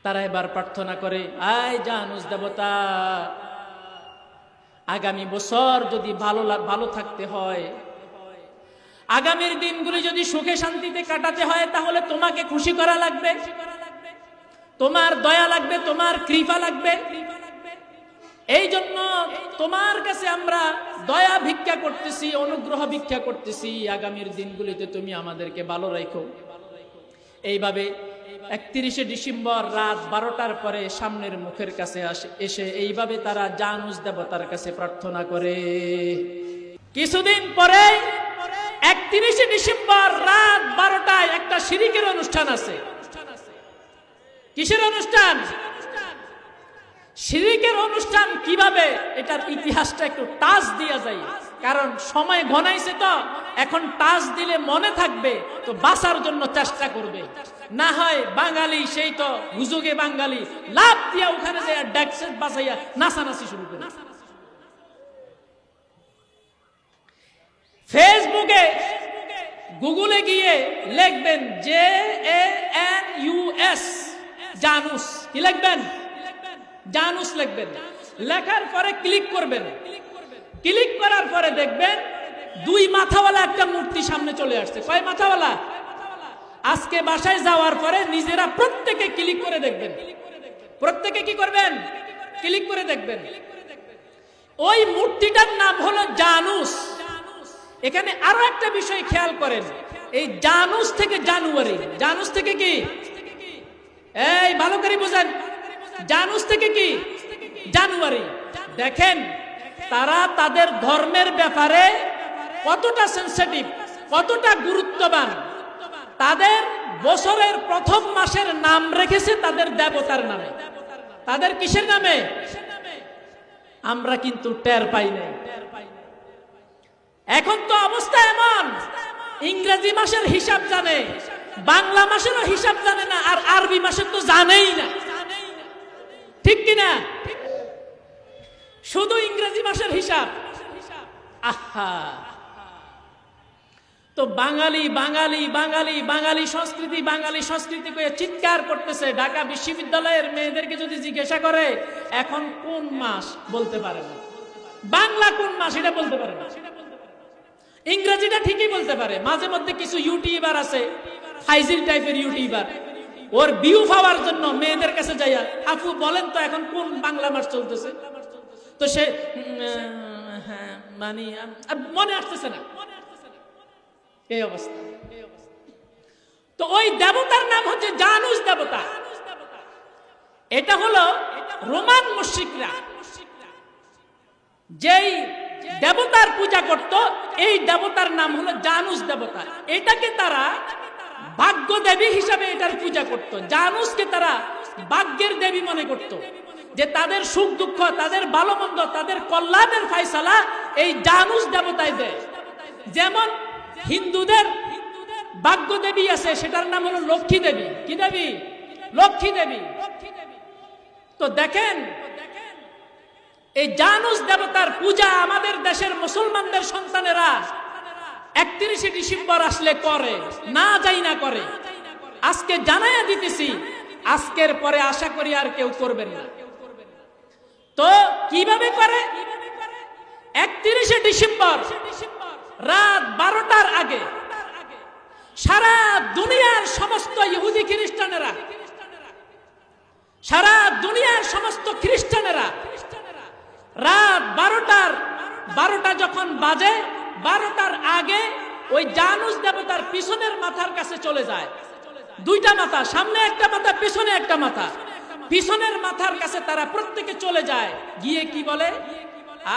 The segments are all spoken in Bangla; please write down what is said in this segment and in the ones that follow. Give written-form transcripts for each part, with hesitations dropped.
তারা এবার প্রার্থনা করে, আয় জানুস দেবতা, আগামী বছর যদি ভালো থাকতে হয়, আগামীর দিনগুলি যদি সুখে শান্তিতে কাটাতে হয়, তাহলে তোমাকে খুশি করা লাগবে, তোমার দয়া লাগবে, তোমার কৃপা লাগবে। এই জন্য তোমার কাছে আমরা দয়া ভিক্ষা করতেছি, অনুগ্রহ ভিক্ষা করতেছি, আগামীর দিনগুলিতে তুমি আমাদেরকে ভালো রাখো। এইভাবে 31শে ডিসেম্বর রাত 12টার পরে সামনের মুখের কাছে এসে এইভাবে তারা জানুস দেবতার কাছে প্রার্থনা করে। কিছুদিন পরে 31শে ডিসেম্বর রাত 12টায় একটা শিরিকের অনুষ্ঠান আছে। কিসের অনুষ্ঠান? শিরিকের অনুষ্ঠান। কিভাবে? এটার ইতিহাসটা একটু টাচ দিয়া যায়, কারণ সময় ঘনাইছে তো, এখন টাচ দিলে মনে থাকবে, তো বাঁচার জন্য চেষ্টা করবে। না হয় বাঙালি সেই তো হুজুগে বাঙালি লাভ দিয়া ওখানে যায় ডেক্সেট বাজাইয়া নাচানাচি শুরু করে। ফেসবুকে গুগলে গিয়ে লিখবেন JANUS, জানুস। কি লিখবেন? জানুস লিখবেন। লেখার পরে ক্লিক করবেন। ক্লিক করার পরে দেখবেন 2 মাথাওয়ালা একটা মূর্তি সামনে চলে আসছে। কয় মাথাওয়ালা? আজকে বাসায় যাওয়ার পরে নিজেরা প্রত্যেকে ক্লিক করে দেখবেন। প্রত্যেকে কি করবেন? ক্লিক করে দেখবেন। ওই মূর্তিটার নাম হলো জানুস। এখানে আরো একটা বিষয় খেয়াল করেন, এই জানুস থেকে জানুয়ারি, জানুস থেকে কি, এই ভালো করে বুঝেন, জানুস থেকে কি জানুয়ারি। দেখেন তারা তাদের ধর্মের ব্যাপারে কতটা সেনসিটিভ, কতটা গুরুত্ববান। তাদের বছরের প্রথম মাসের নাম রেখেছে তাদের দেবতার নামে। তাদের কিসের নামে? আমরা কিন্তু টের পাই না। এখন তো অবস্থা এমন, ইংরেজি মাসের হিসাব জানে, বাংলা মাসেরও হিসাব জানে না, আর আরবি মাসের তো জানেই না। ঠিক কিনা? শুধু ইংরেজি মাসের হিসাব। আহা, তো বাঙালি বাঙালি বাঙালি বাঙালি সংস্কৃতি বাঙালি সংস্কৃতি করে চিৎকার করতেছে। ঢাকা বিশ্ববিদ্যালয়ের মেয়েদেরকে যদি জিজ্ঞাসা করে এখন কোন মাস, বলতে পারে না। বাংলা কোন মাস এটা বলতে পারে না। ইংরেজিটা ঠিকই বলতে পারে। মাঝে মধ্যে কিছু ইউটিউবার আছে, ফাইজিল টাইপের ইউটিউবার, ওর ভিউ পাওয়ার জন্য মেয়েদের কাছে যাইয়া, আপু বলেন তো এখন কোন বাংলা মাস চলতেছে, তো সে মানে মনে আসতেছে না। এই অবস্থা। তো ওই দেবতার নাম হচ্ছে জানুস দেবতা। এটা হলো রোমান মুশরিকরা যেই দেবতার পূজা করত, এই দেবতার নাম হলো জানুস দেবতা। এটাকে তারা ভাগ্য দেবী হিসাবে এটার পূজা করত। জানুসকে তারা ভাগ্যের দেবী মনে করত, যে তাদের সুখ দুঃখ, তাদের ভালো মন্দ, তাদের কল্যাণের ফয়সালা এই জানুস দেবতাই দেয়। যেমন হিন্দুদের ভাগ্য দেবী আছে, সেটার নাম হলো লক্ষ্মী দেবী। কি দেবী? লক্ষ্মী দেবী। তো দেখেন এই জানুস দেবতার পূজা আমাদের দেশের মুসলমানদের সন্তানেরা 31শে ডিসেম্বর আসলে করে, না যাই না করে। আজকে জানাইয়া দিতেছি, আজকের পরে আশা করি আর কেউ করবেন না। তো কিভাবে করে? 31শে ডিসেম্বর রাত 12টার আগে সারা দুনিয়ার সমস্ত ইহুদি খ্রিস্টানেরা, সারা দুনিয়ার সমস্ত খ্রিস্টানেরা রাত 12টা যখন বাজে, 12টার আগে ওই জানুস দেবতার পিছনের মাথার কাছে চলে যায়। 2টা মাথা, সামনে একটা মাথা, পিছনে একটা মাথা। পিছনের মাথার কাছে তারা প্রত্যেকে চলে যায়, গিয়ে কি বলে,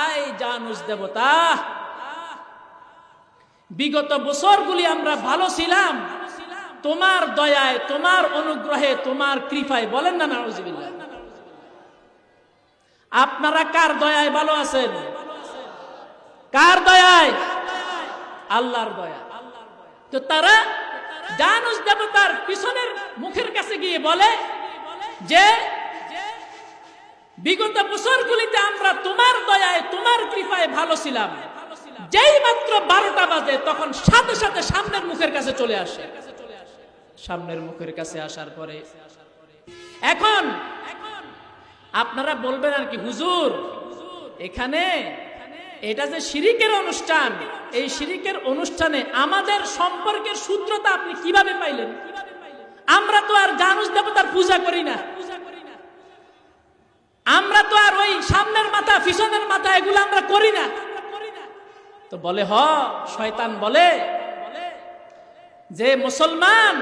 আয় জানুস দেবতা, বিগত বছরগুলি আমরা ভালো ছিলাম, তোমার দয়ায়, তোমার অনুগ্রহে, তোমার কৃপায়। বলেন না নাউজুবিল্লাহ। আপনারা কার দয়ায় ভালো আছেন? কার দয়ায়? আল্লাহর দয়া। তো তারা জানুস দেবতার পিছনের মুখের কাছে গিয়ে বলে যে বিগত বছরগুলিতে আমরা তোমার দয়ায়, তোমার কৃপায় ভালো ছিলাম। যেই মাত্র 12টা বাজে তখন সাথে সাথে সামনের মুখের কাছে চলে আসে। সামনের মুখের কাছে আসার পরে এখন আপনারা বলবেন আর কি, হুজুর এখানে এটা যে শিরিকের অনুষ্ঠান, এই শিরিকের অনুষ্ঠানে আমাদের সম্পর্কের সূত্রতা আপনি কিভাবে পাইলেন? আমরা তো আর জানুস দেবতার পূজা করি না, আমরা তো আর ওই সামনের মাথা পিছনের মাথা এগুলো আমরা করি না। তো বলে শয়তান বলে যে মুসলমান,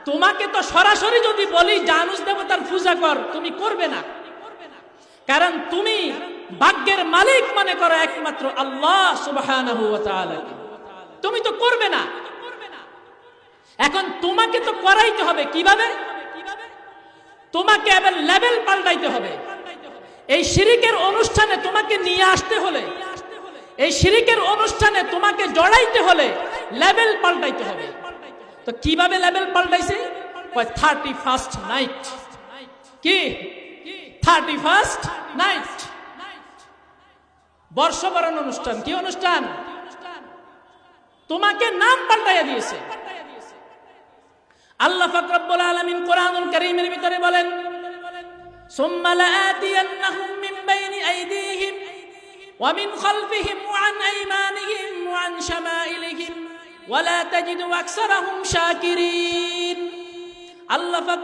তোমাকে তো সরাসরি যদি বলি জানুস দেবতার পূজা কর, তুমি করবে না, কারণ তুমি ভাগ্যের মালিক মনে করো একমাত্র আল্লাহ সুবহানাহু ওয়া তাআলা, তুমি তো করবে না। এখন তোমাকে তো করাইতে হবে, কিভাবে? তোমাকে এবার লেভেল পাল্টাইতে হবে। এই শিরিকের অনুষ্ঠানে তোমাকে নিয়ে আসতে হলে, এই শিরিকের অনুষ্ঠানে তোমাকে জড়াইতে হলে লেভেল পাল্টাইতে হবে। তো কিভাবে লেভেল পাল্টাইছে? 31st night. কি 31st নাইট? বর্ষবরণ অনুষ্ঠান। কি অনুষ্ঠান? তোমাকে নাম পাল্টাইয়া দিয়েছে। আল্লাহ পাক রব্বুল আলামিন কোরআনুল কারীমের ভিতরে বলেন, সুম্মা লাআতিয়ান্নাহুম মিন বাইনি আইদিহিম ওয়া মিন খালফিহিম ওয়া আন আইমানিহিম ওয়া আন শামাইলিহিম ওয়া লা তাজিদু আকসারাহুম শাকিরিন। আল্লাহ পাক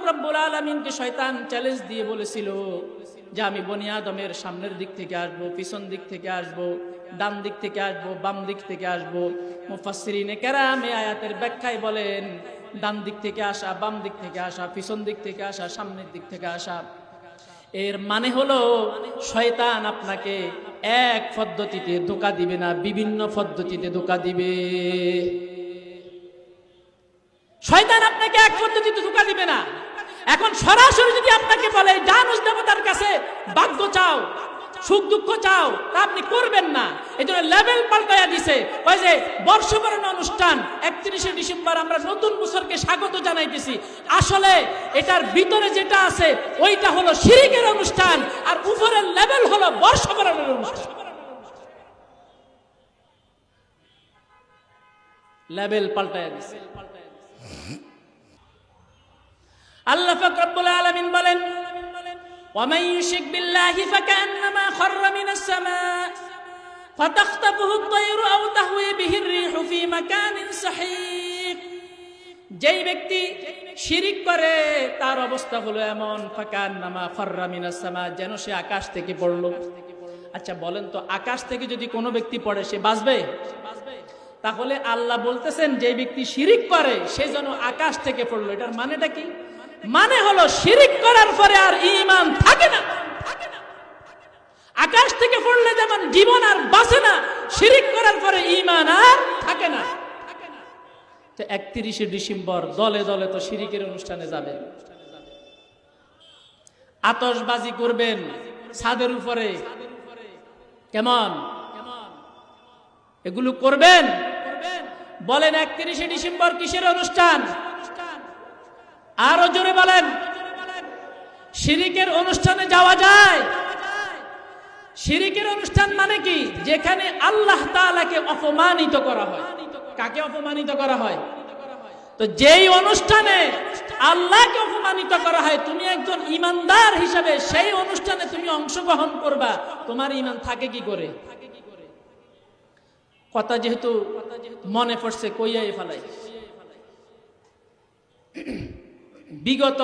রব্বুল আলামিনকে শয়তান চ্যালেঞ্জ দিয়ে বলেছিল যে আমি বনি আদমের সামনের দিক থেকে আসবো, পিছন দিক থেকে আসবো, ডান দিক থেকে আসবো, বাম দিক থেকে আসবো। মুফাসসিরিনে কেরাম এই আয়াতের ব্যাখ্যায় বলেন, ডান দিক থেকে আসা, বাম দিক থেকে আসা, পিছন দিক থেকে আসা, সামনের দিক থেকে আসা, এর মানে হলো শয়তান আপনাকে এক পদ্ধতিতে ধোঁকা দিবে না, বিভিন্ন পদ্ধতিতে ধোঁকা দিবে। শয়তান আপনাকে এক পদ্ধতিতে ধোঁকা দিবে না। এখন সরাসরি যদি আপনাকে বলে জানুস দেবতার কাছে ভাগ্য চাও, সুখ দুঃখ চাও, তা আপনি করবেন না। এই জন্য লেভেল পাল্টাইয়া দিছে। ওই যে বর্ষবরণ অনুষ্ঠান 31শে ডিসেম্বর আমরা নতুন বছরকে স্বাগত জানাইতেছি, আসলে এটার ভিতরে যেটা আছে ওইটা হলো শিরিকের অনুষ্ঠান, আর উপরের লেভেল হলো বর্ষবরণের অনুষ্ঠান। লেভেল পাল্টাইয়া দিছে। আল্লাহ পাক রব্বুল আলামিন বলেন, ومن يشرك بالله فكأنما خر من السماء فتخطفه الطير أو تهوي به الريح في مكان سحيق। যেই ব্যক্তি শিরিক করে তার অবস্থা হলো এমন, ফাকান্নামা খাররা মিনাস সামা, যেন সে আকাশ থেকে পড়লো। আচ্ছা বলেন তো, আকাশ থেকে যদি কোনো ব্যক্তি পড়ে সে বাঁচবে? তাহলে আল্লাহ বলতেছেন যে ব্যক্তি শিরিক করে সে যেন আকাশ থেকে পড়লো, এটার মানেটা কি? মানে হলো শিরিক করার পরে আর ঈমান থাকে না। আকাশ থেকে পড়লে যেমন জীবন আর বাঁচে না, শিরিক করার পরে ঈমান আর থাকে না। তো 31শে ডিসেম্বর দলে দলে তো শিরিকের অনুষ্ঠানে যাবেন, আতশবাজি করবেন ছাদের উপরে, কেমন এগুলো করবেন? বলেন 31শে ডিসেম্বর কিসের অনুষ্ঠান? আরো জোরে বলেন। শিরিকের অনুষ্ঠানে যাওয়া যায়? শিরিকের অনুষ্ঠান মানে কি? যেখানে আল্লাহ তাআলাকে অপমানিত করা হয়। কাকে অপমানিত করা হয়? তো যেই অনুষ্ঠানে আল্লাহকে অপমানিত করা হয়, তুমি একজন ঈমানদার হিসাবে সেই অনুষ্ঠানে তুমি অংশগ্রহণ করবা, তোমার ঈমান থাকে কি করে? কথা যেহেতু মনে পড়ছে কইয়াই ফেলাই। বিগত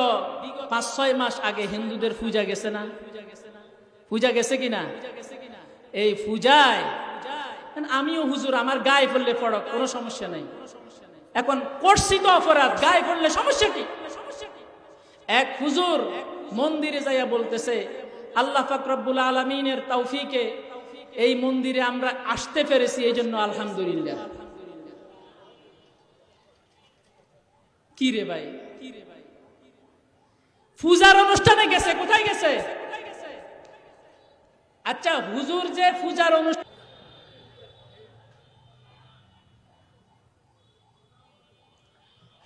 5-6 মাস আগে হিন্দুদের পূজা গেছে না? পূজা গেছে কিনা? এই পূজায় আমিও হুজুর আমার গায়ে পড়লে পড়ক, কোনো সমস্যা নাই। এখন করছি তো অপরাধ, গায়ে পড়লে সমস্যা কি? এক হুজুর মন্দিরে যাইয়া বলতেছে, আল্লাহ পাক রব্বুল আলামিনের তৌফিকে এই মন্দিরে আমরা আসতে পেরেছি, এই জন্য আলহামদুলিল্লাহ। কি রে ভাই, পূজার অনুষ্ঠানে গেছে, কোথায় গেছে? আচ্ছা হুজুর যে পূজার অনুষ্ঠান,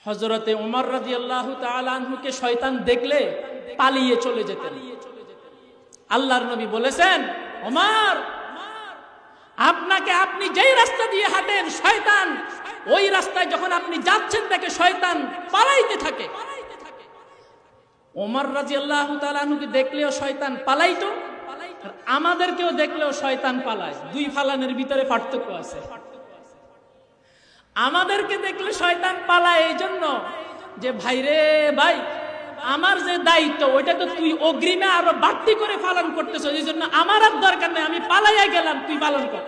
হযরতে ওমর রাদিয়াল্লাহু তাআলা আনহুকে শয়তান দেখলে পালিয়ে চলে যেতেন। আল্লাহর নবী বলেছেন, ওমর আপনাকে, আপনি যেই রাস্তা দিয়ে হাঁটেন শয়তান ওই রাস্তায় যখন আপনি যাচ্ছেন দেখে শয়তান পালাইতে থাকে। ওমর রাদিয়াল্লাহু তাআলা আনহুকে দেখলেও শয়তান পালাইতো, আর আমাদেরকেও দেখলেও শয়তান পালায়। দুই ফালানের ভিতরে পার্থক্য আছে। আমাদেরকে দেখলে শয়তান পালায় এই জন্য যে ভাইরে ভাই, আমার যে দায়িত্ব ওইটা তো তুই অগ্রিমে আরো বাড়তি করে পালন করতেছ, এই জন্য আমার আর দরকার নেই, আমি পালাইয়া গেলাম, তুই পালন কর।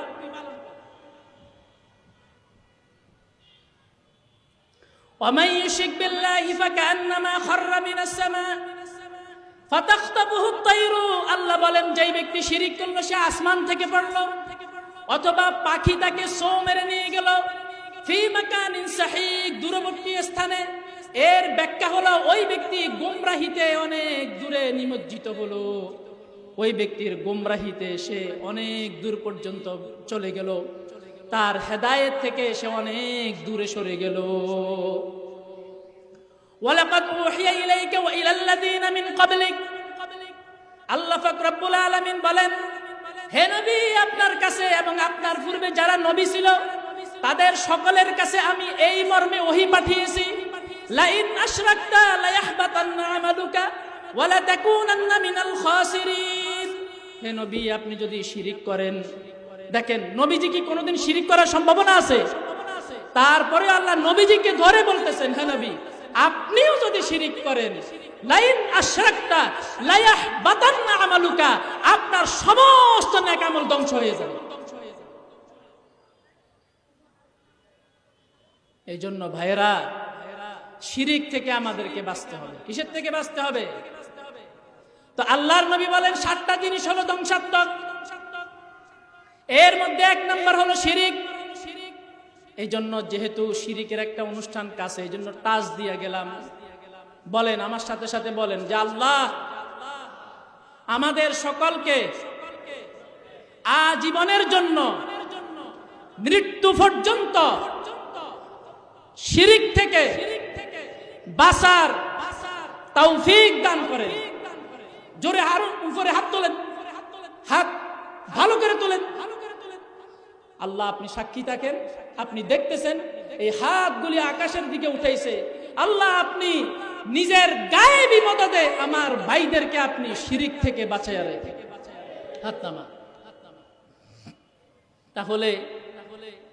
ومن يشرك بالله فكأنما خر من السماء فتخطفه الطير। আল্লাহ বলেন যেই ব্যক্তি শিরিক করলো সে আসমান থেকে পড়লো, অথবা পাখি তাকে ছো মেরে নিয়ে গেল, ফি মাকানিন সাহিক, দূরবর্তী স্থানে। এর ব্যাখ্যা হলো ওই ব্যক্তি গোমরাহিতে অনেক দূরে নিমজ্জিত হলো, ওই ব্যক্তির গোমরাহিতে সে অনেক দূর পর্যন্ত চলে গেল, তার হেদায়েত থেকে সে অনেক দূরে সরে গেল। ওয়ালাকাদ উহিয়া ইলাইকা ওয়া ইলাল্লাযীনা মিন ক্বাবলিক, আল্লাহ পাক রব্বুল আলামিন বলেন, হে নবী, আপনার কাছে এবং আপনার পূর্বে যারা নবী ছিল তাদের সকলের কাছে আমি এই মর্মে ওহী পাঠিয়েছি, লা ইন আশরাকতা লা ইয়াহবাতান্না আমালুকা ওয়া লা তাকুনান্না মিনাল খাসিরিন। হে নবী, আপনি যদি শিরিক করেন, দেখেন নবীজি কি কোনোদিন শিরিক করার সম্ভাবনা আছে? তারপরে আল্লাহ নবীজিকে ধরে বলতেছেন, হে নবী, আপনিও যদি শিরিক করেন, লাইন আশরাকতা লা ইয়াহবাতান্না আমালুকা, আপনার সমস্ত নেক আমল ধ্বংস হয়ে যাবে। এই জন্য ভাইরা, শিরিক থেকে আমাদেরকে বাঁচতে হবে। কিসের থেকে বাঁচতে হবে? তো আল্লাহর নবী বলেন 7টা জিনিস হলো ধ্বংসাত্মক। এর মধ্যে 1 নম্বর হলো শিরিক। এই জন্য যেহেতু শিরিকের একটা অনুষ্ঠান কাছে, এই জন্য টাচ দিয়ে গেলাম। বলেন আমার সাথে সাথে বলেন যে আল্লাহ আমাদের সকলকে আজীবনের জন্য মৃত্যু পর্যন্ত শিরিক থেকে বাঁচার তৌফিক দান করেন। জোরে আরো উপরে হাত তোলেন, হাত ভালো করে তোলেন। আল্লাহ আপনি সাক্ষী থাকেন, আপনি দেখতেছেন এই হাতগুলি আকাশের দিকে উঠাইছে। আল্লাহ আপনি নিজের গায়েবী মদদে আমার ভাইদেরকে আপনি শিরিক থেকে বাঁচাইয়া রেখে। হাত নামা। তাহলে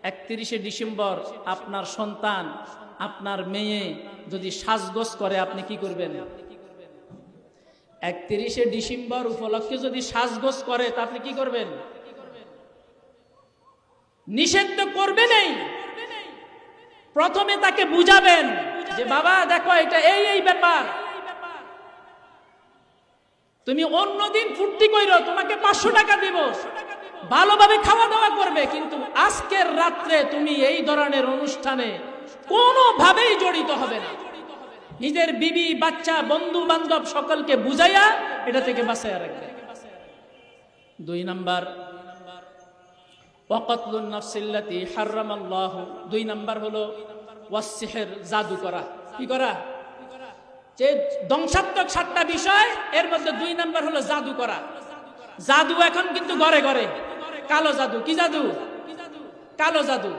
31শে ডিসেম্বর আপনার সন্তান, আপনার মেয়ে যদি সাজগোজ করে, আপনি কি করবেন? 31শে ডিসেম্বর উপলক্ষে যদি সাজগোজ করে, তা আপনি কি করবেন? নিষেধ তো করবেনই, প্রথমে তাকে বুঝাবেন যে বাবা দেখো এটা এই ব্যাপার, তুমি অন্যদিন ফুর্তি কইরো, তোমাকে 500 টাকা দিব, ভালোভাবে খাওয়া দাওয়া করবে, কিন্তু আজকের রাত্রে তুমি এই ধরনের অনুষ্ঠানে কোনোভাবেই জড়িত হবে না। নিজের বিবি, বাচ্চা, বন্ধু বান্ধব সকলকে বুঝাইয়া এটা থেকে বাঁচাইয়া রাখবে। 2 নাম্বার ওয়াকাতলুন নাফসিল্লাতী হারামাল্লাহু। 2 নাম্বার হলো ওয়াসসিহর, জাদু করা। কি করা? যে ধ্বংসাত্মক 7টা বিষয়, এর মধ্যে 2 নাম্বার হলো জাদু করা। জাদু এখন কিন্তু ঘরে ঘরে, কালো জাদু। কি জাদু? কালো জাদু।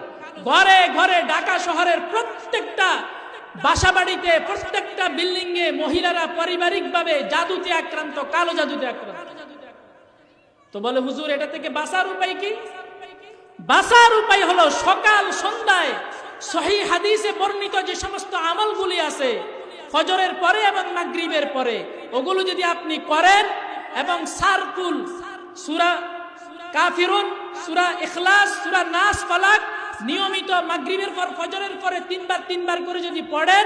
ঘরে ঘরে ঢাকা শহরের প্রত্যেকটা বাসাবাড়িতে, প্রত্যেকটা বিল্ডিং এ মহিলারা পারিবারিকভাবে জাদুতে আক্রান্ত, কালো জাদুতে আক্রান্ত। তো বলে হুজুর এটা থেকে বাঁচার উপায় কি? বাঁচার উপায় হলো সকাল সন্ধ্যায় সহিহ হাদিসে বর্ণিত যে সমস্ত আমলগুলি আছে ফজরের পরে এবং মাগরিবের পরে, ওগুলো যদি আপনি করেন এবং সারকুল সূরা কাফিরুন, সূরা ইখলাস, সূরা নাস, ফালাক নিয়মিত মাগরিবের পর ফজরের পরে 3 বার করে যদি পড়েন,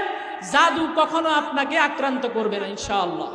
জাদু কখনো আপনাকে আক্রান্ত করবে না ইনশাআল্লাহ।